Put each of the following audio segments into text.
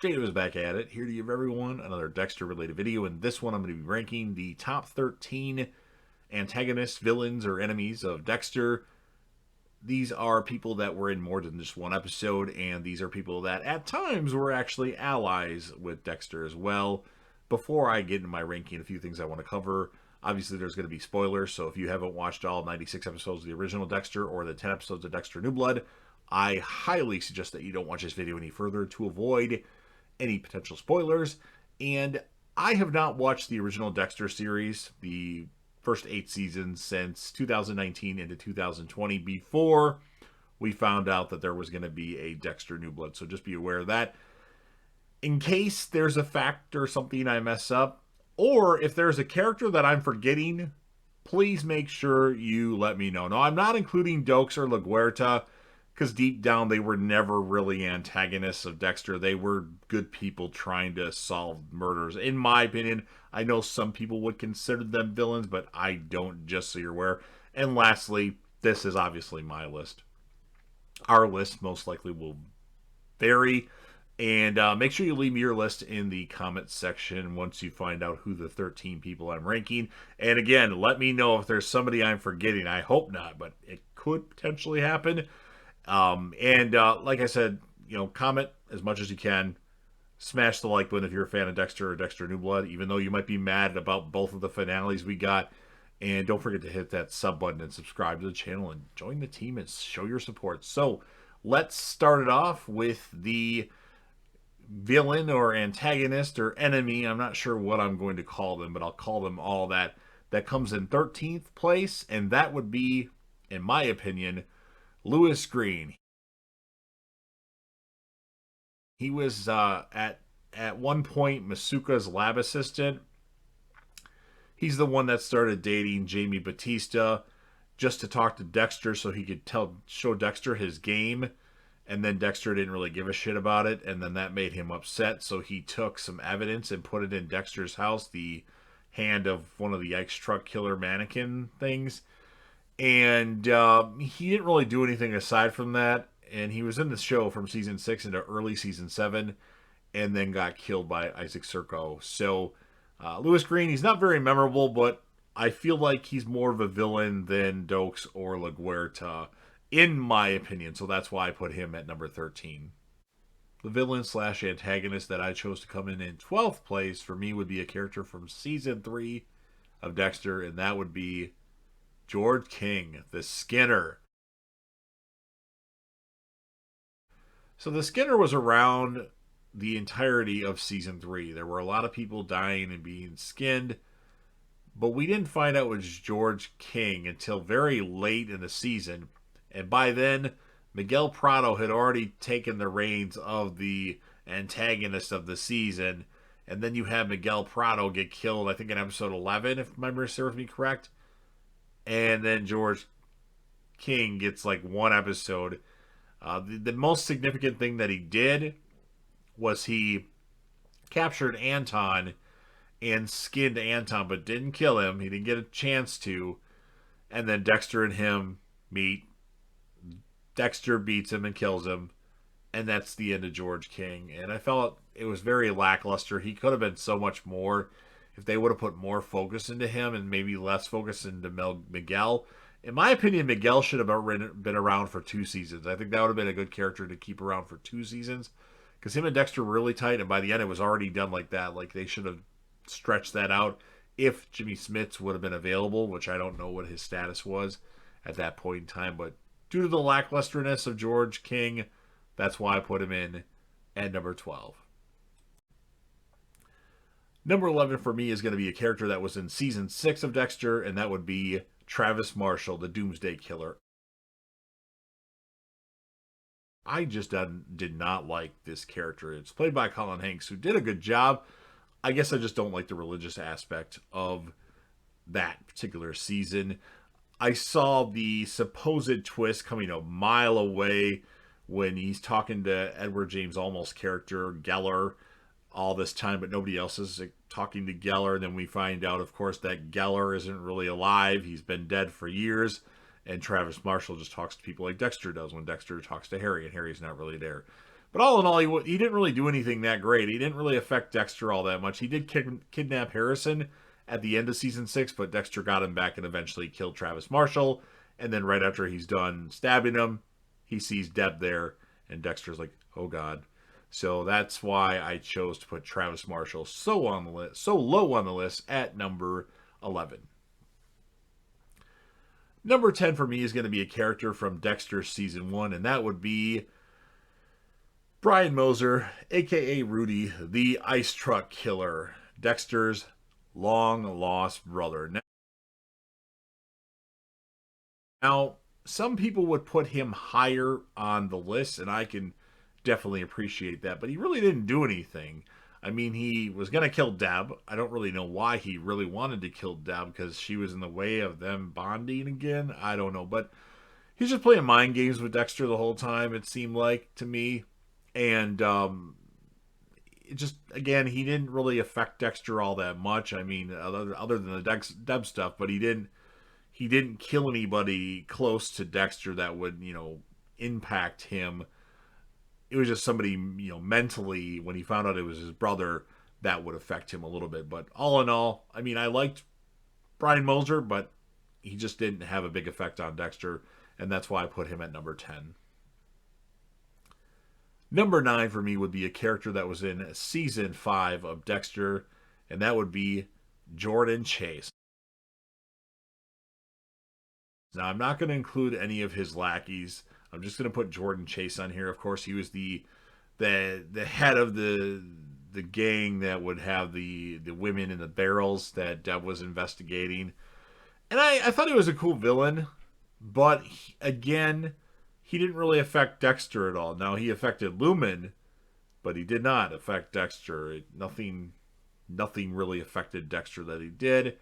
Jada is back at it, here to give everyone another Dexter-related video. In this one, I'm going to be ranking the top 13 antagonists, villains, or enemies of Dexter. These are people that were in more than just one episode, and these are people that at times were actually allies with Dexter as well. Before I get into my ranking, a few things I want to cover. Obviously, there's going to be spoilers, so if you haven't watched all 96 episodes of the original Dexter or the 10 episodes of Dexter New Blood, I highly suggest that you don't watch this video any further to avoid any potential spoilers. And I have not watched the original Dexter series, the first 8 seasons, since 2019 into 2020, before we found out that there was going to be a Dexter New Blood. So just be aware of that. In case there's a fact or something I mess up, or if there's a character that I'm forgetting, please make sure you let me know. No, I'm not including Dokes or LaGuerta, because deep down they were never really antagonists of Dexter. They were good people trying to solve murders. In my opinion, I know some people would consider them villains, but I don't, just so you're aware. And lastly, this is obviously my list. Our list most likely will vary. And make sure you leave me your list in the comments section once you find out who the 13 people I'm ranking. And again, let me know if there's somebody I'm forgetting. I hope not, but it could potentially happen. Like I said, comment as much as you can. Smash the like button if you're a fan of Dexter or Dexter New Blood, even though you might be mad about both of the finales we got. And don't forget to hit that sub button and subscribe to the channel and join the team and show your support. So let's start it off with the villain or antagonist or enemy. I'm not sure what I'm going to call them, but I'll call them all that. That comes in 13th place, and that would be, in my opinion, Louis Greene. He was at one point Masuka's lab assistant. He's the one that started dating Jamie Batista just to talk to Dexter so he could show Dexter his game. And then Dexter didn't really give a shit about it, and then that made him upset. So he took some evidence and put it in Dexter's house, the hand of one of the Ike's truck killer mannequin things. And he didn't really do anything aside from that. And he was in the show from season 6 into early season 7, and then got killed by Issac Sirko. So Louis Greene, he's not very memorable, but I feel like he's more of a villain than Dokes or LaGuerta, in my opinion. So that's why I put him at number 13. The villain / antagonist that I chose to come in 12th place for me would be a character from season 3 of Dexter, and that would be George King, the Skinner. So the Skinner was around the entirety of season 3. There were a lot of people dying and being skinned, but we didn't find out it was George King until very late in the season. And by then, Miguel Prado had already taken the reins of the antagonist of the season. And then you have Miguel Prado get killed, I think in episode 11, if my memory serves me correct. And then George King gets like one episode. The most significant thing that he did was he captured Anton and skinned Anton, but didn't kill him. He didn't get a chance to. And then Dexter and him meet. Dexter beats him and kills him. And that's the end of George King. And I felt it was very lackluster. He could have been so much more if they would have put more focus into him and maybe less focus into Miguel. In my opinion, Miguel should have been around for 2 seasons. I think that would have been a good character to keep around for 2 seasons. Because him and Dexter were really tight, and by the end it was already done like that. Like, they should have stretched that out if Jimmy Smits would have been available, which I don't know what his status was at that point in time. But due to the lacklusterness of George King, that's why I put him in at number 12. Number 11 for me is going to be a character that was in season 6 of Dexter, and that would be Travis Marshall, the Doomsday Killer. I just did not like this character. It's played by Colin Hanks, who did a good job. I guess I just don't like the religious aspect of that particular season. I saw the supposed twist coming a mile away when he's talking to Edward James Olmos' character, Geller, all this time, but nobody else is talking to Geller. And then we find out, of course, that Geller isn't really alive. He's been dead for years. And Travis Marshall just talks to people like Dexter does when Dexter talks to Harry, and Harry's not really there. But all in all, he didn't really do anything that great. He didn't really affect Dexter all that much. He did kidnap Harrison at the end of season 6, but Dexter got him back and eventually killed Travis Marshall. And then right after he's done stabbing him, he sees Deb there, and Dexter's like, "Oh God." So that's why I chose to put Travis Marshall so low on the list at number 11. Number 10 for me is going to be a character from Dexter season 1, and that would be Brian Moser, aka Rudy, the ice truck killer, Dexter's long lost brother. Now, some people would put him higher on the list, and I can definitely appreciate that, but he really didn't do anything. I mean, he was going to kill Deb. I don't really know why he really wanted to kill Deb, because she was in the way of them bonding again. I don't know, but he's just playing mind games with Dexter the whole time, it seemed like to me. And it just, again, he didn't really affect Dexter all that much. I mean, other than the Deb stuff, but he didn't kill anybody close to Dexter that would, impact him. It was just somebody, mentally, when he found out it was his brother, that would affect him a little bit. But all in all, I mean, I liked Brian Moser, but he just didn't have a big effect on Dexter, and that's why I put him at number 10. Number 9 for me would be a character that was in season 5 of Dexter, and that would be Jordan Chase. Now, I'm not going to include any of his lackeys. I'm just going to put Jordan Chase on here. Of course, he was the head of the gang that would have the women in the barrels that Deb was investigating. And I thought he was a cool villain, but again, he didn't really affect Dexter at all. Now, he affected Lumen, but he did not affect Dexter. Nothing really affected Dexter that he did.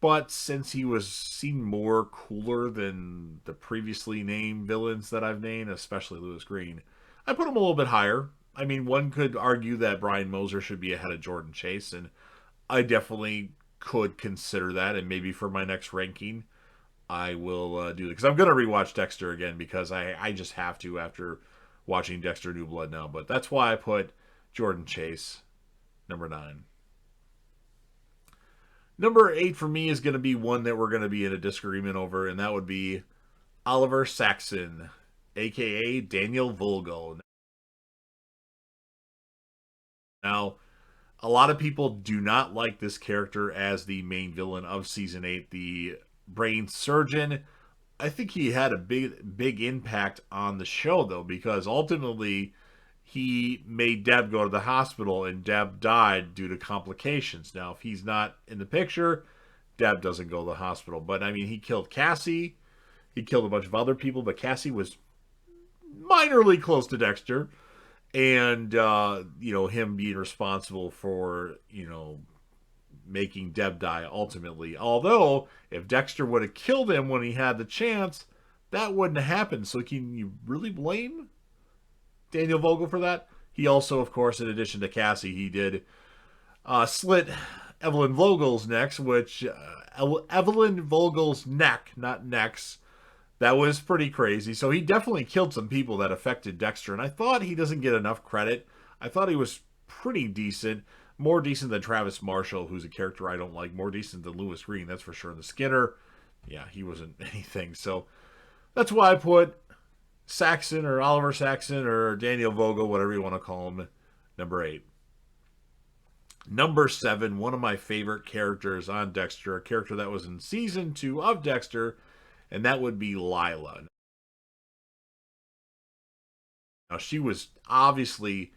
But since he seemed more cooler than the previously named villains that I've named, especially Lewis Greene, I put him a little bit higher. I mean, one could argue that Brian Moser should be ahead of Jordan Chase, and I definitely could consider that. And maybe for my next ranking, I will do that. Because I'm going to rewatch Dexter again, because I just have to after watching Dexter New Blood now. But that's why I put Jordan Chase, number 9. Number 8 for me is going to be one that we're going to be in a disagreement over, and that would be Oliver Saxon, a.k.a. Daniel Vogel. Now, a lot of people do not like this character as the main villain of Season 8, the brain surgeon. I think he had a big impact on the show, though, because ultimately he made Deb go to the hospital, and Deb died due to complications. Now, if he's not in the picture, Deb doesn't go to the hospital. But, I mean, he killed Cassie. He killed a bunch of other people, but Cassie was minorly close to Dexter. And, him being responsible for, making Deb die ultimately. Although, if Dexter would have killed him when he had the chance, that wouldn't have happened. So can you really blame Daniel Vogel for that? He also, of course, in addition to Cassie, he did slit Evelyn Vogel's neck, which Evelyn Vogel's neck, not necks. That was pretty crazy. So he definitely killed some people that affected Dexter, and I thought he doesn't get enough credit. I thought he was pretty decent. More decent than Travis Marshall, who's a character I don't like. More decent than Lewis Greene, that's for sure. The Skinner, yeah, he wasn't anything. So that's why I put Saxon or Oliver Saxon or Daniel Vogel, whatever you want to call him, number 8. Number 7, one of my favorite characters on Dexter, a character that was in season 2 of Dexter, and that would be Lila. Now, she was obviously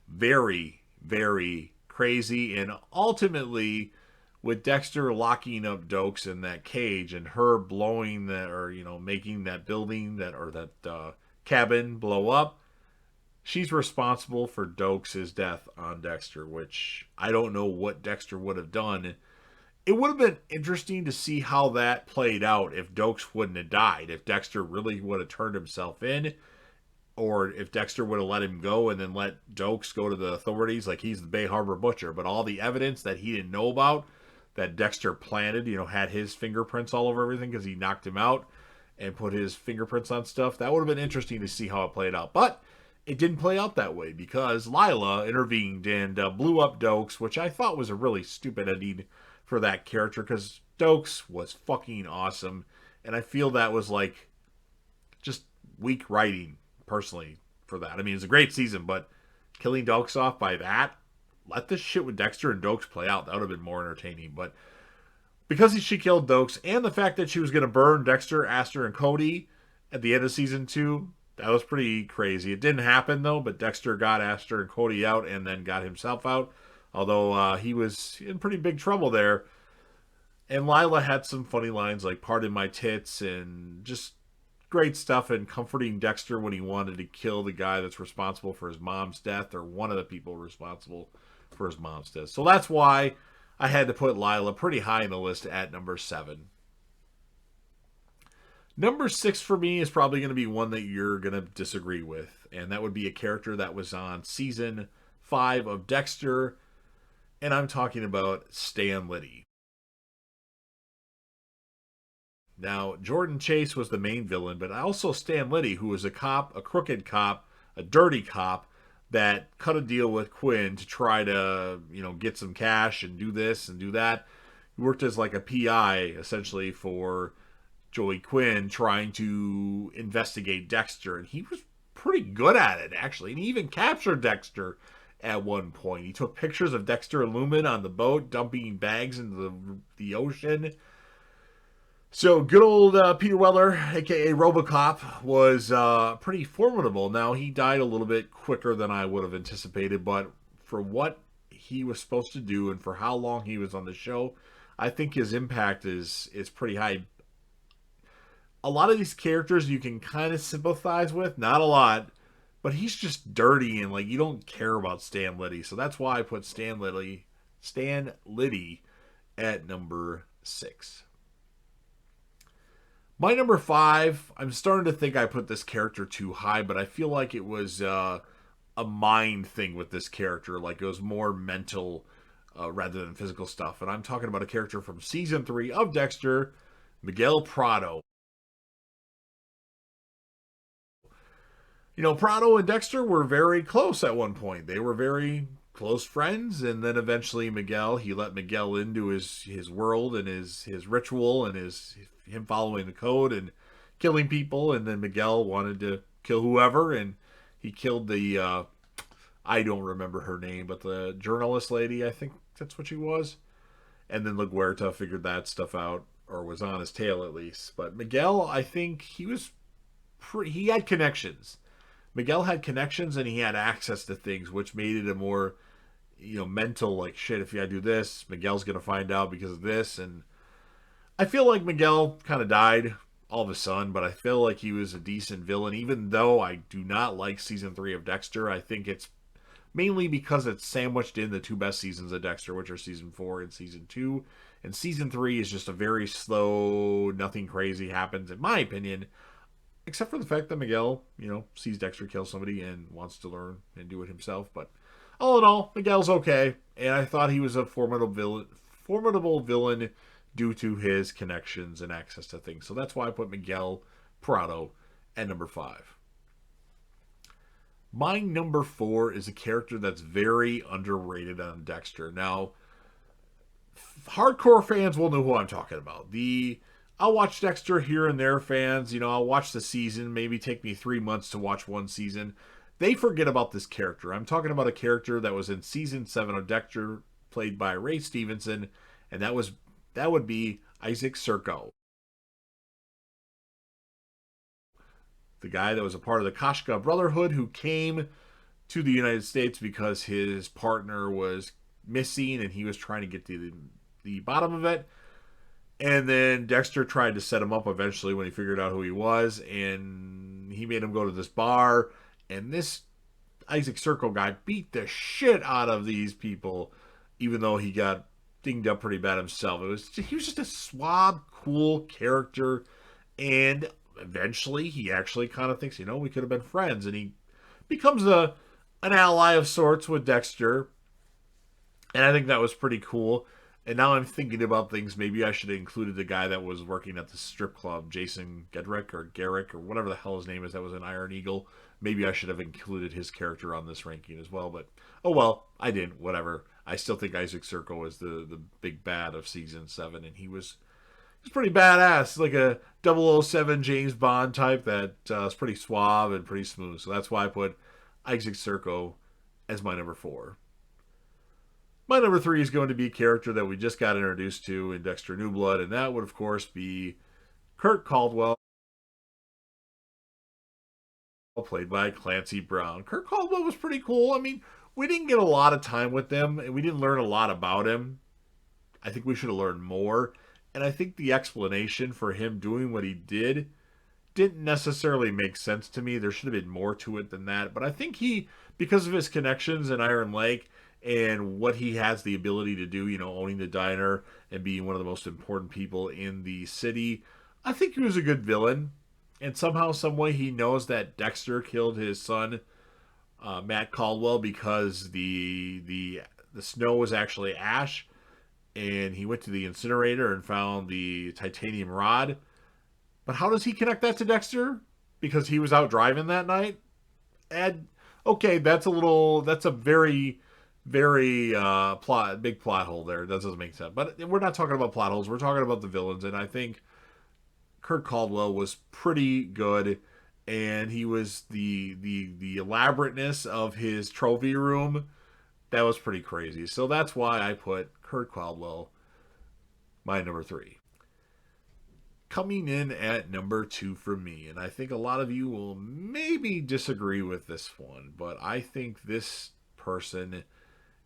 very, very crazy, and ultimately, with Dexter locking up Dokes in that cage and her blowing that, or making that building that cabin blow up, she's responsible for Dokes' death on Dexter, which I don't know what Dexter would have done. It would have been interesting to see how that played out if Dokes wouldn't have died, if Dexter really would have turned himself in, or if Dexter would have let him go and then let Dokes go to the authorities like he's the Bay Harbor Butcher. But all the evidence that he didn't know about, that Dexter planted, had his fingerprints all over everything because he knocked him out and put his fingerprints on stuff. That would have been interesting to see how it played out. But it didn't play out that way because Lila intervened and blew up Dokes, which I thought was a really stupid ending for that character because Dokes was fucking awesome. And I feel that was like just weak writing, personally, for that. I mean, it's a great season, but killing Dokes off by that, let this shit with Dexter and Dokes play out. That would have been more entertaining. But because she killed Dokes and the fact that she was going to burn Dexter, Aster, and Cody at the end of season 2, that was pretty crazy. It didn't happen, though, but Dexter got Aster and Cody out and then got himself out, although he was in pretty big trouble there. And Lila had some funny lines like, pardon my tits, and just great stuff, and comforting Dexter when he wanted to kill the guy that's responsible for his mom's death, or one of the people responsible for his mom's death. So that's why I had to put Lila pretty high in the list at number 7. Number 6 for me is probably going to be one that you're going to disagree with, and that would be a character that was on season 5 of Dexter, and I'm talking about Stan Liddy. Now, Jordan Chase was the main villain, but also Stan Liddy, who was a cop, a crooked cop, a dirty cop, that cut a deal with Quinn to try to, get some cash and do this and do that. He worked as like a PI, essentially, for Joey Quinn, trying to investigate Dexter, and he was pretty good at it, actually, and he even captured Dexter at one point. He took pictures of Dexter and Lumen on the boat, dumping bags into the ocean. So good old Peter Weller, a.k.a. Robocop, was pretty formidable. Now, he died a little bit quicker than I would have anticipated, but for what he was supposed to do and for how long he was on the show, I think his impact is pretty high. A lot of these characters you can kind of sympathize with, not a lot, but he's just dirty and you don't care about Stan Liddy. So that's why I put Stan Liddy at number 6. My number 5, I'm starting to think I put this character too high, but I feel like it was a mind thing with this character. Like it was more mental rather than physical stuff. And I'm talking about a character from season 3 of Dexter, Miguel Prado. Prado and Dexter were very close at one point. They were very close friends, and then eventually he let Miguel into his world and his ritual and him following the code and killing people, and then Miguel wanted to kill whoever, and he killed the I don't remember her name, but the journalist lady, I think that's what she was. And then LaGuerta figured that stuff out, or was on his tail at least. But Miguel, I think he had connections. Miguel had connections and he had access to things, which made it a more mental, like, shit, if I do this, Miguel's gonna find out because of this. And I feel like Miguel kind of died all of a sudden, but I feel like he was a decent villain, even though I do not like season 3 of Dexter. I think it's mainly because it's sandwiched in the 2 best seasons of Dexter, which are season 4 and season 2. And season 3 is just a very slow, nothing crazy happens, in my opinion, except for the fact that Miguel, sees Dexter kill somebody and wants to learn and do it himself. But all in all, Miguel's okay, and I thought he was a formidable villain due to his connections and access to things. So that's why I put Miguel Prado at number 5. My number 4 is a character that's very underrated on Dexter. Now, hardcore fans will know who I'm talking about. I'll watch Dexter here and there fans. I'll watch the season, maybe take me 3 months to watch one season. They forget about this character. I'm talking about a character that was in season 7 of Dexter, played by Ray Stevenson, and that would be Issac Sirko. The guy that was a part of the Kashka Brotherhood who came to the United States because his partner was missing and he was trying to get to the bottom of it. And then Dexter tried to set him up eventually when he figured out who he was, and he made him go to this bar, and this Issac Sirko guy beat the shit out of these people, even though he got dinged up pretty bad himself. He was just a suave, cool character, and eventually he actually kind of thinks, we could have been friends, and he becomes an ally of sorts with Dexter, and I think that was pretty cool. And now I'm thinking about things. Maybe I should have included the guy that was working at the strip club, Jason Gedrick or Garrick or whatever the hell his name is, that was in Iron Eagle. Maybe I should have included his character on this ranking as well. But oh well, I didn't. Whatever. I still think Issac Sirko is the big bad of season 7, and he's pretty badass, like a 007 James Bond type that is pretty suave and pretty smooth. So that's why I put Issac Sirko as my number 4. My number 3 is going to be a character that we just got introduced to in Dexter New Blood, and that would, of course, be Kurt Caldwell, played by Clancy Brown. Kurt Caldwell was pretty cool. I mean, we didn't get a lot of time with him, and we didn't learn a lot about him. I think we should have learned more. And I think the explanation for him doing what he didn't necessarily make sense to me. There should have been more to it than that. But I think because of his connections in Iron Lake and what he has the ability to do, owning the diner and being one of the most important people in the city, I think he was a good villain. And somehow, some way, he knows that Dexter killed his son, Matt Caldwell, because the snow was actually ash, and he went to the incinerator and found the titanium rod. But how does he connect that to Dexter? Because he was out driving that night? And okay, that's a very, very big plot hole there. That doesn't make sense. But we're not talking about plot holes. We're talking about the villains, and I think Kurt Caldwell was pretty good, and he was the elaborateness of his trophy room. That was pretty crazy. So that's why I put Kurt Caldwell my number 3. Coming in at number 2 for me, and I think a lot of you will maybe disagree with this one, but I think this person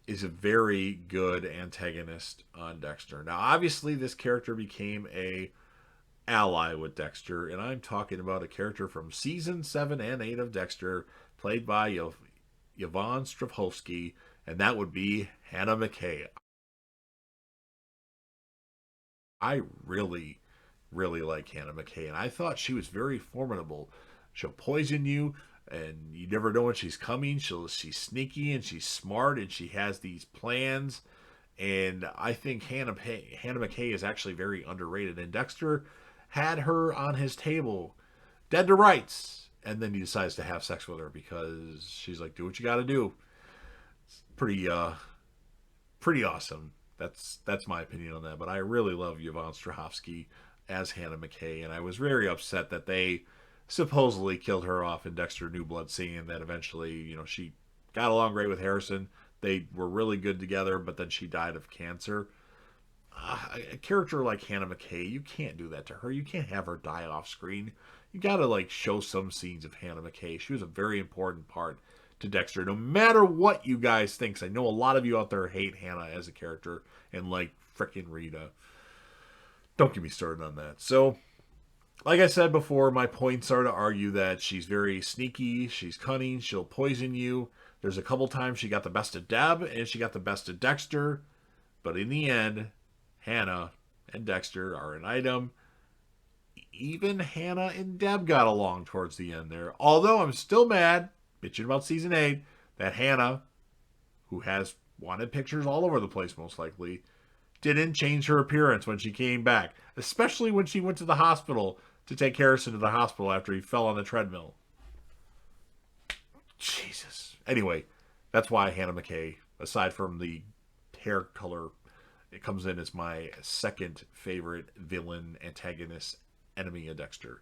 is a very good antagonist on Dexter. Now, obviously, this character became a ally with Dexter, and I'm talking about a character from season 7 and 8 of Dexter, played by Yvonne Strahovski, and that would be Hannah McKay. I really, really like Hannah McKay, and I thought she was very formidable. She'll poison you, and you never know when she's coming. She's sneaky, and she's smart, and she has these plans. And I think Hannah McKay is actually very underrated. And Dexter had her on his table, dead to rights, and then he decides to have sex with her because she's like, "Do what you got to do." It's pretty awesome. That's my opinion on that. But I really love Yvonne Strahovski as Hannah McKay, and I was very upset that they supposedly killed her off in Dexter New Blood, seeing that eventually, she got along great with Harrison. They were really good together, but then she died of cancer. A character like Hannah McKay, you can't do that to her. You can't have her die off screen. You gotta show some scenes of Hannah McKay. She was a very important part to Dexter, no matter what you guys think. I know a lot of you out there hate Hannah as a character and like frickin' Rita. Don't get me started on that. So, like I said before, my points are to argue that she's very sneaky, she's cunning, she'll poison you. There's a couple times she got the best of Deb and she got the best of Dexter, but in the end, Hannah and Dexter are an item. Even Hannah and Deb got along towards the end there. Although I'm still mad, bitching about season 8, that Hannah, who has wanted pictures all over the place most likely, didn't change her appearance when she came back. Especially when she went to the hospital to take Harrison to the hospital after he fell on the treadmill. Jesus. Anyway, that's why Hannah McKay, aside from the hair color, it comes in as my second favorite villain, antagonist, enemy of Dexter.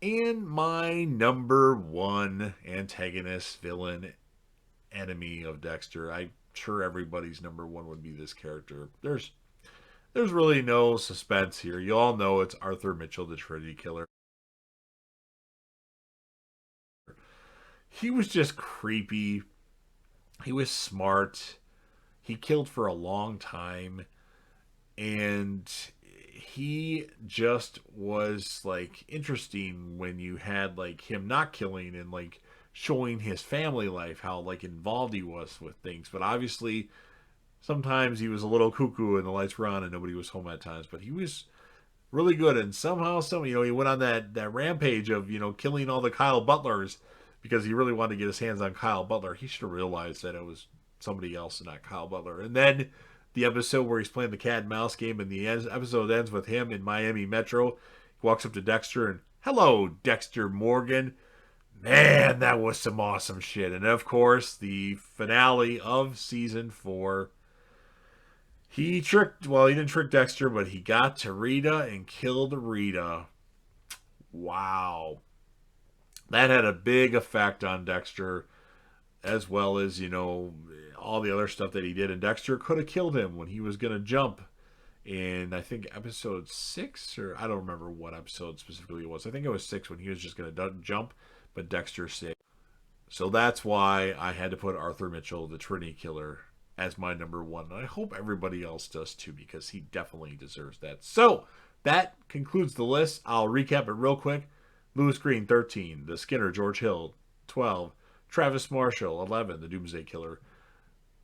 And my number 1 antagonist, villain, enemy of Dexter. I'm sure everybody's number 1 would be this character. There's really no suspense here. You all know it's Arthur Mitchell, the Trinity Killer. He was just creepy. He was smart. He killed for a long time, and he just was interesting when you had him not killing and showing his family life, how involved he was with things. But obviously sometimes he was a little cuckoo and the lights were on and nobody was home at times, but he was really good. And somehow he went on that rampage of killing all the Kyle Butlers because he really wanted to get his hands on Kyle Butler. He should have realized that it was somebody else and not Kyle Butler. And then the episode where he's playing the cat and mouse game, and the episode ends with him in Miami Metro. He walks up to Dexter and, "Hello, Dexter Morgan." Man, that was some awesome shit. And of course, the finale of season 4. He didn't trick Dexter, but he got to Rita and killed Rita. Wow. That had a big effect on Dexter, as well as, all the other stuff that he did. And Dexter could have killed him when he was going to jump in, I think, episode 6, or I don't remember what episode specifically it was. I think it was 6 when he was just going to jump, but Dexter saved. So that's why I had to put Arthur Mitchell, the Trinity killer, as my number 1. And I hope everybody else does too, because he definitely deserves that. So that concludes the list. I'll recap it real quick. Louis Greene, 13. The Skinner, George Hill, 12. Travis Marshall, 11. The Doomsday Killer.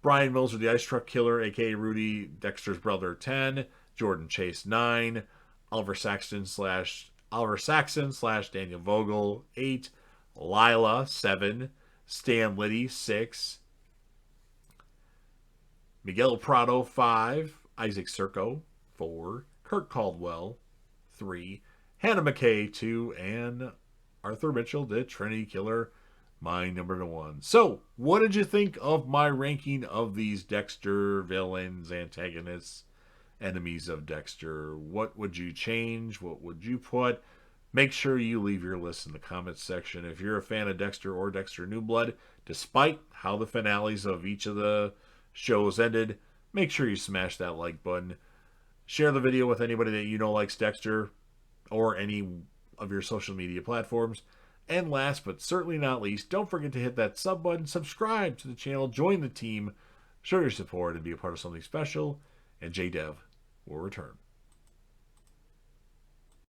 Brian Moser, the Ice Truck Killer, a.k.a. Rudy, Dexter's brother, 10. Jordan Chase, 9. Oliver Saxon slash Daniel Vogel, 8. Lila, 7. Stan Liddy, 6. Miguel Prado, 5. Issac Sirko, 4. Kurt Caldwell, 3. Hannah McKay, 2. And Arthur Mitchell, the Trinity Killer, my number 1. So, what did you think of my ranking of these Dexter villains, antagonists, enemies of Dexter? What would you change? What would you put? Make sure you leave your list in the comments section. If you're a fan of Dexter or Dexter New Blood, despite how the finales of each of the shows ended, make sure you smash that like button. Share the video with anybody that you know likes Dexter, or any of your social media platforms. And last but certainly not least, don't forget to hit that sub button, subscribe to the channel, join the team, show your support, and be a part of something special. And JDev will return.